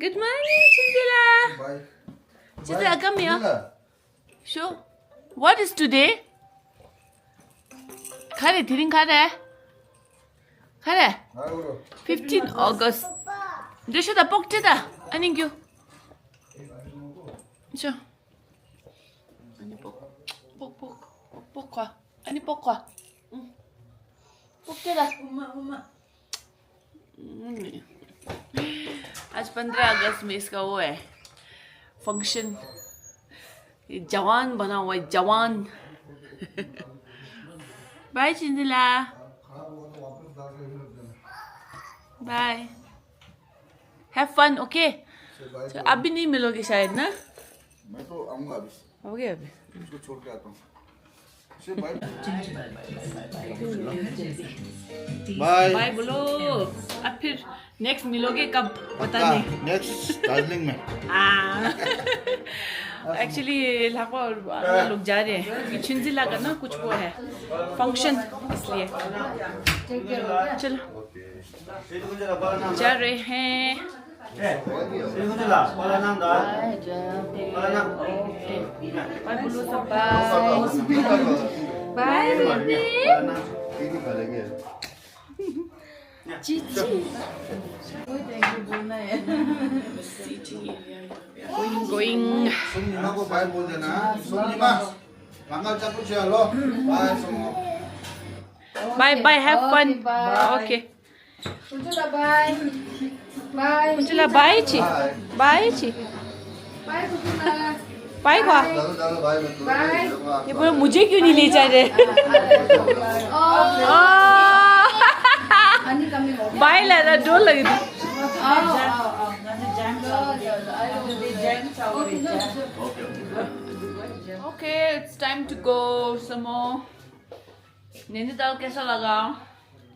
Good morning, Chinzila. Chinzila, come here. Show. What is today? खा रहे थिरिंग खा रहा है 15 August. Desho da pok cheda. Aning kyo. Cho. Ani pok kwa. Ani pok kwa. Pok cheda. आज 15 अगस्त में इसका वो है फंक्शन. जवान बना हुआ है जवान. बाय चिंदिला. बाय. Have fun. ओके. तो अब भी नहीं मिलोगे शायद ना. मैं तो आऊंगा अभी. हो गया अभी. इसको छोड़ के आता हूँ. बाय. बाय बोलो. अब फिर नेक्स्ट मिलोगे कब पता नहीं. नेक्स्ट दार्जिलिंग में. एक्चुअली लाखो और लोग जा रहे हैं. चिंजिला का ना कुछ वो है फंक्शन इसलिए. चलो जा रहे हैं. बाय चीची. Going. सुनीमा को बाय बोल देना. सुनीमा मंगल चापू चलो. बाय सुनो. Bye. Have fun. Okay. Kunjula bye. Bye. Kunjula bye chi. Bye chi. Bye Kunjula. Bye kwa. चलो बाय मत. Bye. ये बोला मुझे क्यों नहीं ले जा रहे. Ani kami ho. बाय ला रहा डोर लगी थी. Okay, it's time to go some more. Nainital कैसा लगा?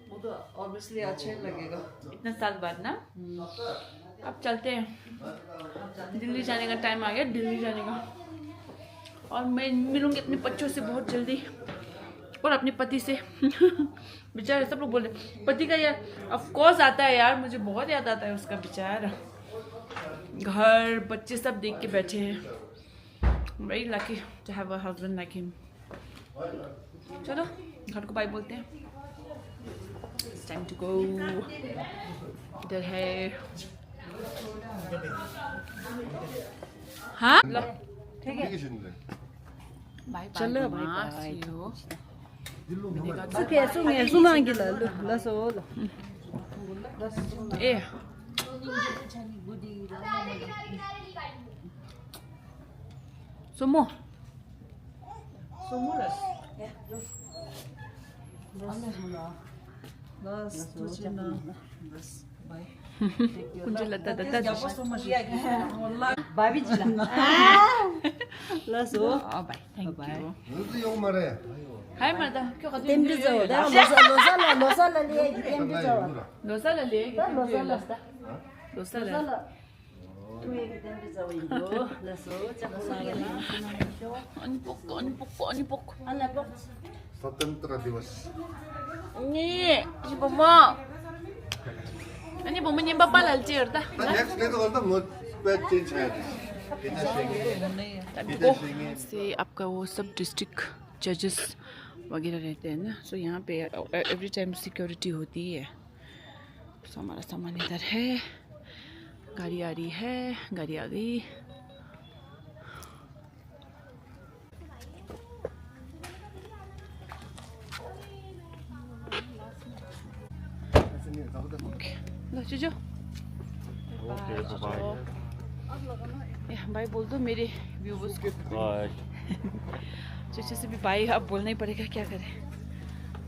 वो तो obviously अच्छा ही लगेगा. इतना साल बाद ना. अब चलते हैं. दिल्ली जाने का टाइम आ गया. दिल्ली जाने का. और मैं मिलूंगी अपने बच्चों से बहुत जल्दी और अपने पति से. बेचारे सब लोग बोल रहे पति का यार ऑफ कोर्स आता है यार. मुझे बहुत याद आता है उसका. बेचारा घर बच्चे सब देख के बैठे हैं. Very lucky to have a husband like him. चलो घर को बाय बोलते हैं. It's time to go. इधर है. हाँ ठीक है. बाय चलो बाय. ए Sumo. Kunjula tata. Babi jila. Oh, bye. Thank you. मुझे योग मरे. Hi Marta. क्यों खाती Tem de zawa. Losa la liye tem de zawa. Dosa la ले. Losa la. Tu ye tem de zawa indo. Loso chakuna gani. Ani pok. Ana pok. स्वतंत्र दिवस. Ni bama. Ani bama ni bapa lalci erta. Next day तो करता मुझ पे change है. से आपका वो सब डिस्ट्रिक्ट जजेस वगैरह रहते हैं ना. सो यहाँ पे एवरी टाइम सिक्योरिटी होती है. सो हमारा सामान इधर है. गाड़ी आ रही है. गाड़ी आ गई. ओके लो चुजो. बाय बोल दो मेरे व्यूवर्स को. चुचे से भी बाय अब बोलना ही पड़ेगा. क्या करें.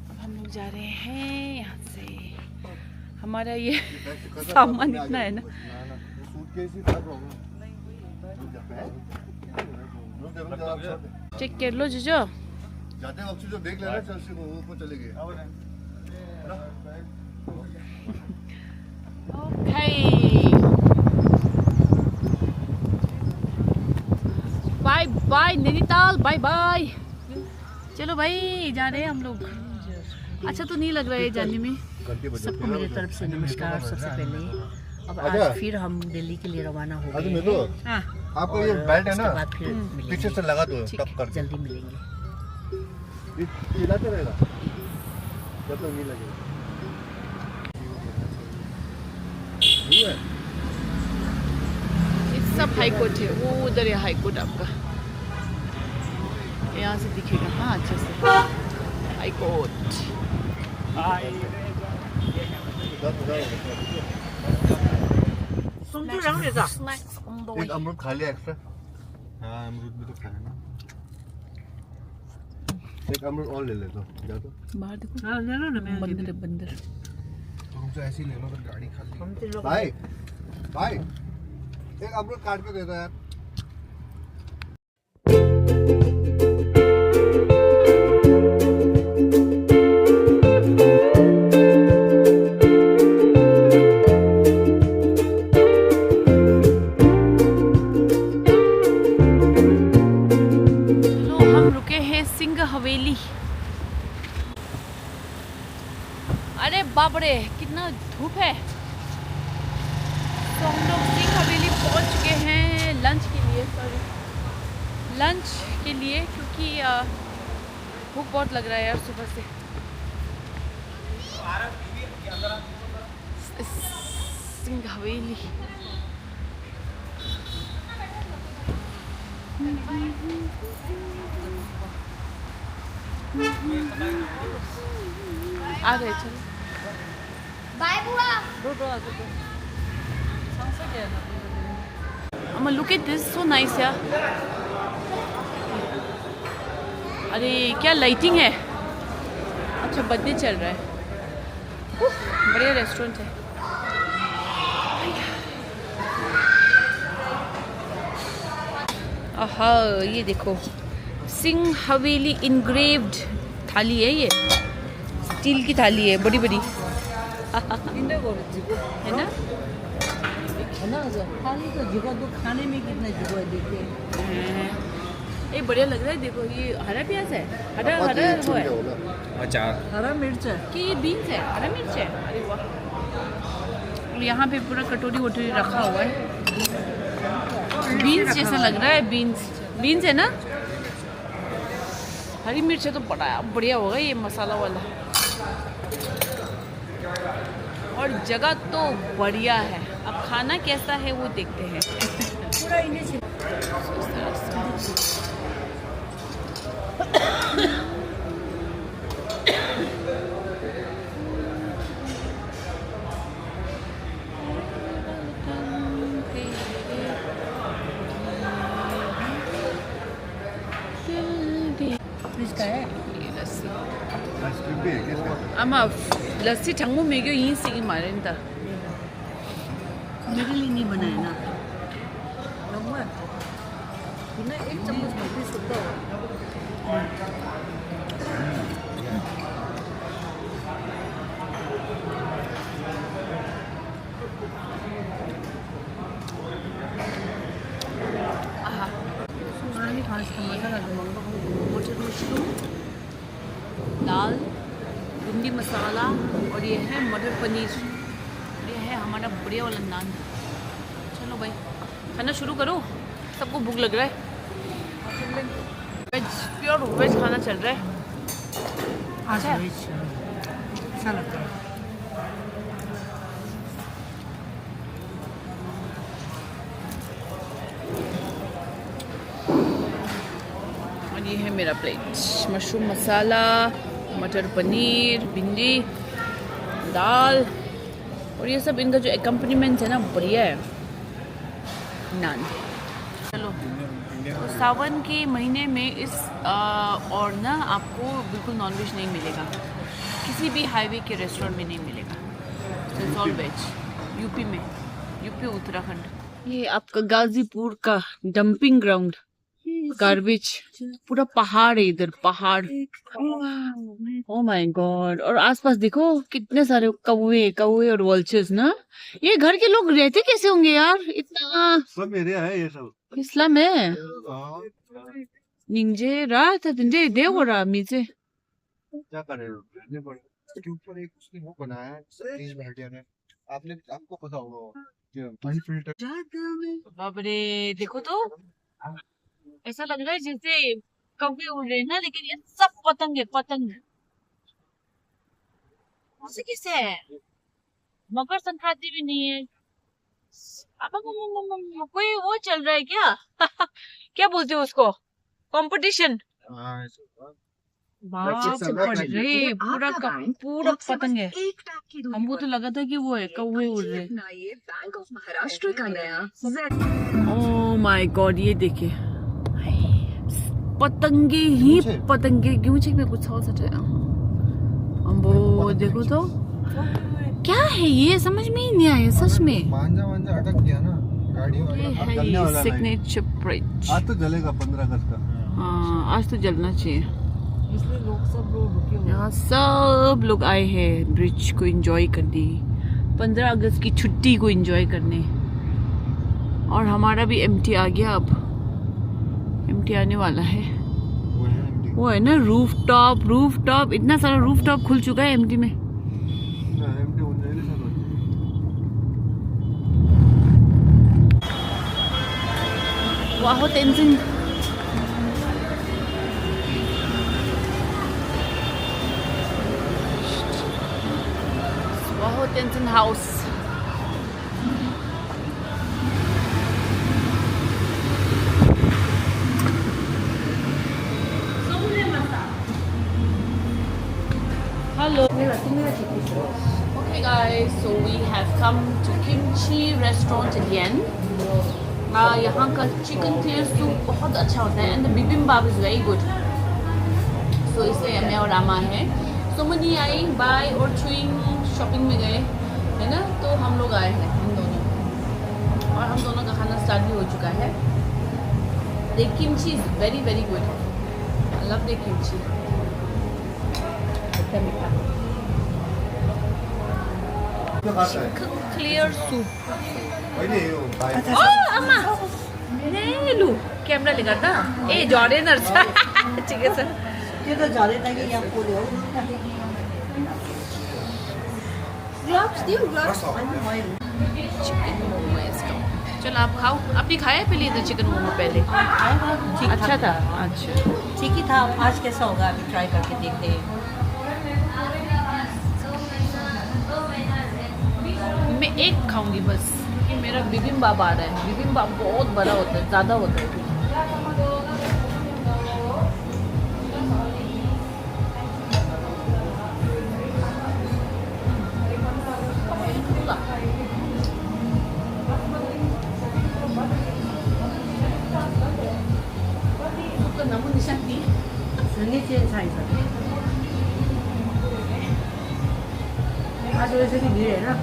अब हम लोग जा रहे हैं यहाँ से. हमारा ये सामान इतना है ना. चेक कर लो जीजो. जाते वक्त जो देख लेना चल से वो चले गए. Okay bye Nainital. बाय. चलो भाई जा रहे हैं हम लोग. अच्छा तो नहीं लग रहा है जाने में. सबको मेरी तरफ से नमस्कार. सबसे पहले अब अच्छा। आज फिर हम दिल्ली के लिए रवाना हो अरे गए मैं तो हैं। हाँ आपको ये बेल्ट है उसके ना, बाद फिर मिलेंगे। पीछे से लगा दो ठीक टक है, करके। जल्दी मिलेंगे। ये चिल्लाते रहेगा जब तक नहीं लगेगा। ये है। ये सब हाई कोर्ट है, वो उधर है हाई कोर्ट आपका, यहाँ से दिखेगा। हाँ अच्छे से हाई कोर्ट। एक अमरूद खा लिया एक्स्ट्रा। हाँ अमरूद भी तो खाया ना। एक अमरूद और ले ले तो जा तो। बाहर देखो, हाँ, ले लो ना, मैं बंदर है बंदर। तो हमसे ऐसे ही ले लो, फिर गाड़ी खाली। भाई भाई एक अमरूद काट के दे दो यार। चलो हम रुके हैं सिंह हवेली। अरे बाप रे कितना धूप है। तो हम लोग सिंह हवेली पहुंच चुके हैं लंच के लिए, लंच के लिए, क्योंकि भूख बहुत लग रहा है यार सुबह से। सिंह हवेली आ गए, चलो बाय बुआ। Amma, look at this, so nice यार। अरे क्या लाइटिंग है। अच्छा बर्थडे चल रहा है। बढ़िया रेस्टोरेंट है। आहा ये देखो, सिंह हवेली इनग्रेव्ड थाली है ये, स्टील की थाली है, बड़ी बड़ी है ना। है ना, खाली तो जगह तो खाने में कितना जगह है देखिए। ये बढ़िया लग रहा है। देखो ये हरा प्याज है, हरा बाकी हरा छूट वो है गया होगा। हरा मिर्च है। कि ये बीन्स है, हरा मिर्च है। अरे वाह। और यहाँ पे पूरा कटोरी वटोरी रखा हुआ है, बीन्स जैसा लग रहा है। बीन्स बीन्स है ना। हरी मिर्च है तो बड़ा बढ़िया होगा ये मसाला वाला। और जगह तो बढ़िया है। अब खाना कैसा है वो देखते हैं। पूरा इन्हें से इसका है। ये लस्सी आइसक्रीम भी है क्या इसका? 아마 लस्सी 장모 매교 인식이 말한다. मेरे लिए नहीं बनाया ना। नम्बर बिना एक चम्मच में भी शुद्ध हो। आहा. पुरानी खास का मसाला जो मटर मशरूम, दाल, भिंडी मसाला, और ये है मटर पनीर। ये है हमारा बढ़िया वाला नान। चलो भाई खाना शुरू करो, सबको भूख लग रहा है। वेज, प्योर वेज खाना चल रहा है। आज अच्छा लगता है। और ये है मेरा प्लेट, मशरूम मसाला, मटर पनीर, भिंडी, दाल, और ये सब इनका जो एकम्पनीमेंट है ना बढ़िया है। नान। चलो तो सावन के महीने में इस और ना आपको बिल्कुल नॉनवेज नहीं मिलेगा, किसी भी हाईवे के रेस्टोरेंट में नहीं मिलेगा। It's all ways. यूपी में, यूपी उत्तराखंड। ये आपका गाजीपुर का डंपिंग ग्राउंड, गार्बेज, पूरा पहाड़ है इधर, पहाड़। Oh my God. और आसपास देखो कितने सारे कौवे कौवे और वल्चर्स ना। ये घर के लोग रहते कैसे होंगे यार, इतना सब एरिया है ये सब। इस्लाम है। हाँ, 닝제 라타 든제 देवरा मीजे। क्या कर रहे हो? रहने पड़े। उसके ऊपर एक उसने वो बनाया है, सतीश भाटिया ने। आपको पता होगा पानी फिल्टर। बाप रे, देखो तो ऐसा लग रहा है जैसे कौवे उड़ रहे हैं ना, लेकिन ये सब पतंग है, पतंग। ऐसे कैसे है? मकर संक्रांति भी नहीं है। अब कोई वो चल रहा है क्या? क्या बोलते हो उसको? कंपटीशन। बाप रे, पूरा का पूरा पतंग है। हमको तो लगा था कि वो है, कौवे उड़ रहे हैं। बैंक ऑफ महाराष्ट्र का नया ओह माय गॉड, ये देखिए पतंगे ही पतंगे। क्यों चेक में कुछ हो सकता है? वो देखो तो क्या है ये, समझ में ही नहीं आया सच में। मांझा अटक गया ना गाड़ी वाला। Signature bridge. आज तो जलेगा 15 अगस्त का। हाँ, आज तो जलना चाहिए। इसलिए लोग सब लोग रुके हुए यहाँ सब लोग आए हैं ब्रिज को एंजॉय करने, 15 अगस्त की छुट्टी को एंजॉय करने। और हमारा भी एमटी आ गया, अब एमटी आने वाला है। वो है ना रूफ टॉप, इतना सारा रूफ टॉप खुल चुका है एमटी में। वाह टेंशन। वाह tension house. Hello. Okay guys, so we have come to Kimchi restaurant again. यहाँ का चिकन क्लियर सूप बहुत अच्छा होता है and the bibimbap is very good. So इसलिए मैं और रामा है। सुमनी आई बाय और चुइंग शॉपिंग में गए है ना, तो हम लोग आए हैं हम दोनों, और हम दोनों का खाना स्टार्ट भी हो चुका है। The kimchi is very very good. I love the kimchi. Clear soup. अम्मा lu camera lihat dah Jordaners ठीक है सर। ये तो ज्यादा था कि यहाँ पूरे Gloves, do you gloves? Chicken momo है इसका। चलो आप खाओ। आपने खाया पहले इधर चिकन मोमो पहले? अच्छा था। अच्छा ठीक ही था। आज कैसा होगा अभी ट्राई करके देखते हैं। मैं एक खाऊंगी बस, क्योंकि मेरा बिबिम्बाप आ रहा है। बिबिम्बाप बहुत बड़ा होता है, ज़्यादा होता है। namun disanti. संगीत चेंज था इधर। आज वैसे भी भीड़ है ना।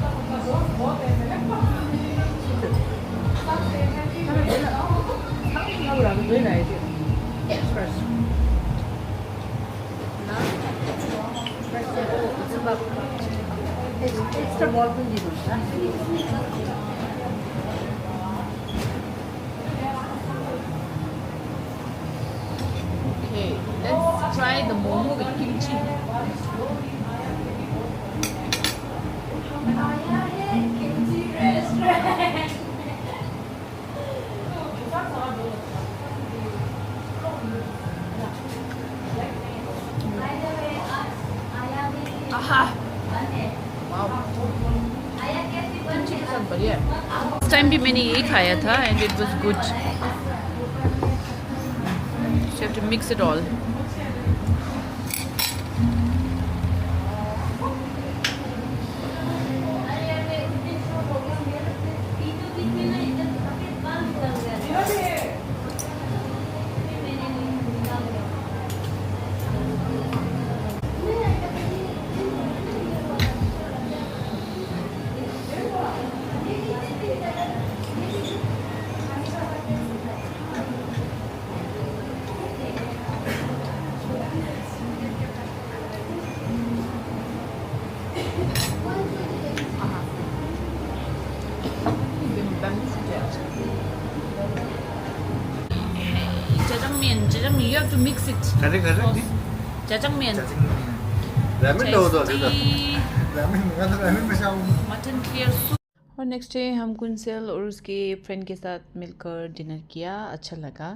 एक्स्ट्रा बॉल पनि दिनुहुन्छ। Okay, let's try the momo with kimchi. Aha! Wow! kimchi के साथ बढ़िया है। Last time भी मैंने यही खाया था and it was good. You have to mix it all. Jajangmyeon, you have to mix it. Jajangmyeon. ramen đâu rồi? Tasty. ramen masih mutton clear soup. और नेक्स्ट डे हम कुंसेल और उसके फ्रेंड के साथ मिलकर डिनर किया, अच्छा लगा।